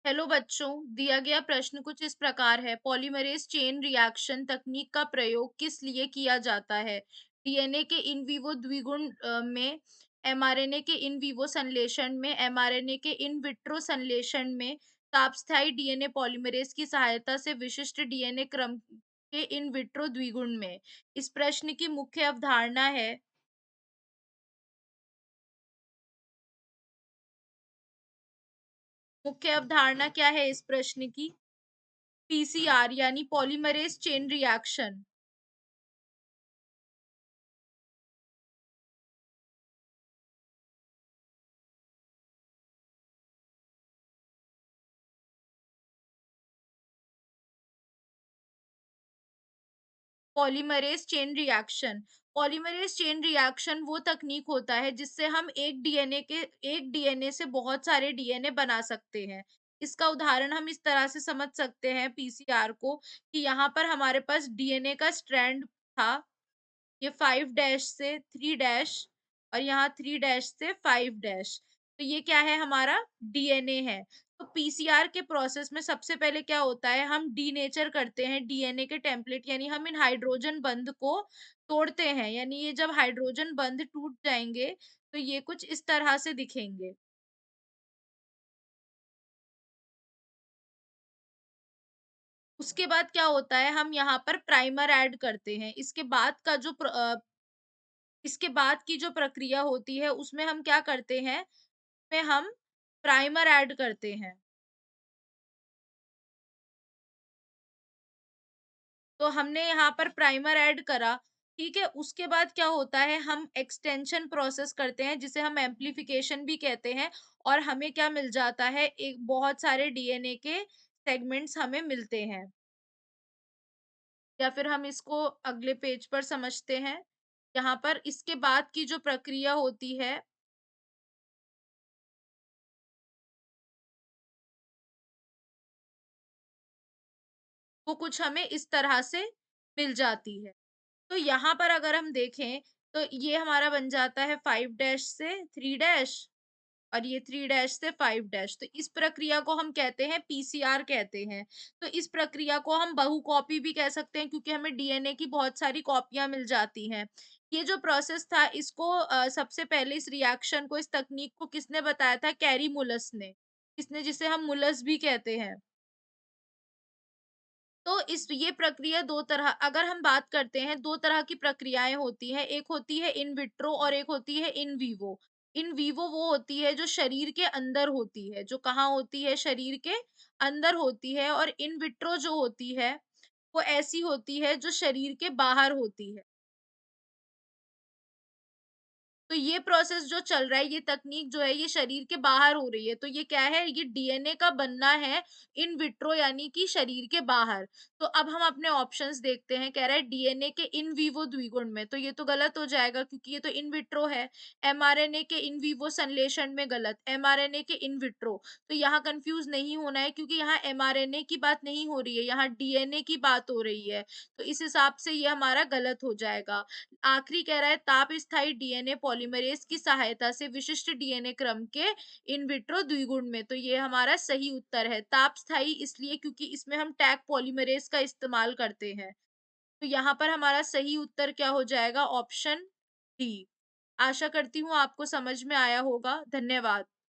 Hello बच्चों, दिया गया प्रश्न कुछ इस प्रकार है। पॉलीमरेज चेन रिएक्शन तकनीक का प्रयोग किस लिए किया जाता है? डीएनए के इन विवो द्विगुण में, एमआरएनए के इन विवो संश्लेषण में, एमआरएनए के इन विट्रो संश्लेषण में, तापस्थायी डीएनए पॉलीमरेज की सहायता से विशिष्ट डीएनए क्रम के इन विट्रो द्विगुण में। इस प्रश्न की मुख्य अवधारणा है। मुख्य अवधारणा क्या है इस प्रश्न की? पीसीआर यानी polymerase chain reaction. Polymerase chain reaction. Polymerase chain reaction वो तकनीक होता है जिससे हम एक डीएनए से बहुत सारे डीएनए बना सकते हैं। इसका उदाहरण हम इस तरह से समझ सकते हैं पीसीआर को, कि यहाँ पर हमारे पास डीएनए का स्ट्रैंड था, ये 5 डैश से 3 डैश, और यहाँ 3 डैश से 5 डैश। तो ये क्या है? हमारा डीएनए है। तो पीसीआर के प्रोसेस में सबसे पहले क्या होता है, हम डीनेचर करते हैं डीएनए के टेम्पलेट, यानी हम इन हाइड्रोजन बंध को तोड़ते हैं। यानी ये जब हाइड्रोजन बंध टूट जाएंगे तो ये कुछ इस तरह से दिखेंगे। उसके बाद क्या होता है, हम यहाँ पर प्राइमर ऐड करते हैं। इसके बाद की जो प्रक्रिया होती है उसमें हम क्या करते हैं, में हम प्राइमर ऐड करते हैं। तो हमने यहाँ पर प्राइमर ऐड करा, ठीक है? उसके बाद क्या होता है, हम एक्सटेंशन प्रोसेस करते हैं जिसे हम एम्प्लीफिकेशन भी कहते हैं, और हमें क्या मिल जाता है, एक बहुत सारे डीएनए के सेगमेंट्स हमें मिलते हैं। या फिर हम इसको अगले पेज पर समझते हैं। यहाँ पर इसके बाद की जो प्रक्रिया होती है वो कुछ हमें इस तरह से मिल जाती है। तो यहाँ पर अगर हम देखें तो ये हमारा बन जाता है 5 डैश से 3 डैश, और ये 3 डैश से 5 डैश। तो इस प्रक्रिया को हम कहते हैं पीसीआर कहते हैं। तो इस प्रक्रिया को हम बहु कॉपी भी कह सकते हैं, क्योंकि हमें डीएनए की बहुत सारी कॉपियां मिल जाती हैं। ये जो प्रोसेस था इसको सबसे पहले इस रिएक्शन को, इस तकनीक को किसने बताया था? कैरी मुलस ने। किसने? जिसे हम मुलस भी कहते हैं। तो इस ये प्रक्रिया 2 तरह, अगर हम बात करते हैं, 2 तरह की प्रक्रियाएँ होती हैं। एक होती है इन विट्रो और एक होती है इन विवो। इन विवो वो होती है जो शरीर के अंदर होती है, जो कहाँ होती है? शरीर के अंदर होती है। और इन विट्रो जो होती है, वो ऐसी होती है जो शरीर के बाहर होती है। तो ये प्रोसेस जो चल रहा है, ये तकनीक जो है, ये शरीर के बाहर हो रही है। तो ये क्या है? ये डीएनए का बनना है इन विट्रो, यानी कि शरीर के बाहर। तो अब हम अपने ऑप्शंस देखते हैं। कह रहा है डीएनए के इन विवो द्विगुण में, तो ये तो गलत हो जाएगा क्योंकि ये तो इन विट्रो है। एमआरएनए के इन विवो संश्लेषण में, गलत। एमआरएनए के इन विट्रो, तो यहाँ कंफ्यूज नहीं होना है क्योंकि यहाँ एमआरएनए की बात नहीं हो रही है, यहाँ डीएनए की बात हो रही है। तो इस हिसाब से ये हमारा गलत हो जाएगा। आखिरी कह रहा है ताप स्थायी डीएनए पॉलीमरेज की सहायता से विशिष्ट डीएनए क्रम के इन विट्रो द्विगुण में। तो ये हमारा सही उत्तर है। ताप स्थायी इसलिए क्योंकि इसमें हम टैग पॉलीमरेज का इस्तेमाल करते हैं। तो यहाँ पर हमारा सही उत्तर क्या हो जाएगा? Option D. आशा करती हूँ आपको समझ में आया होगा। धन्यवाद।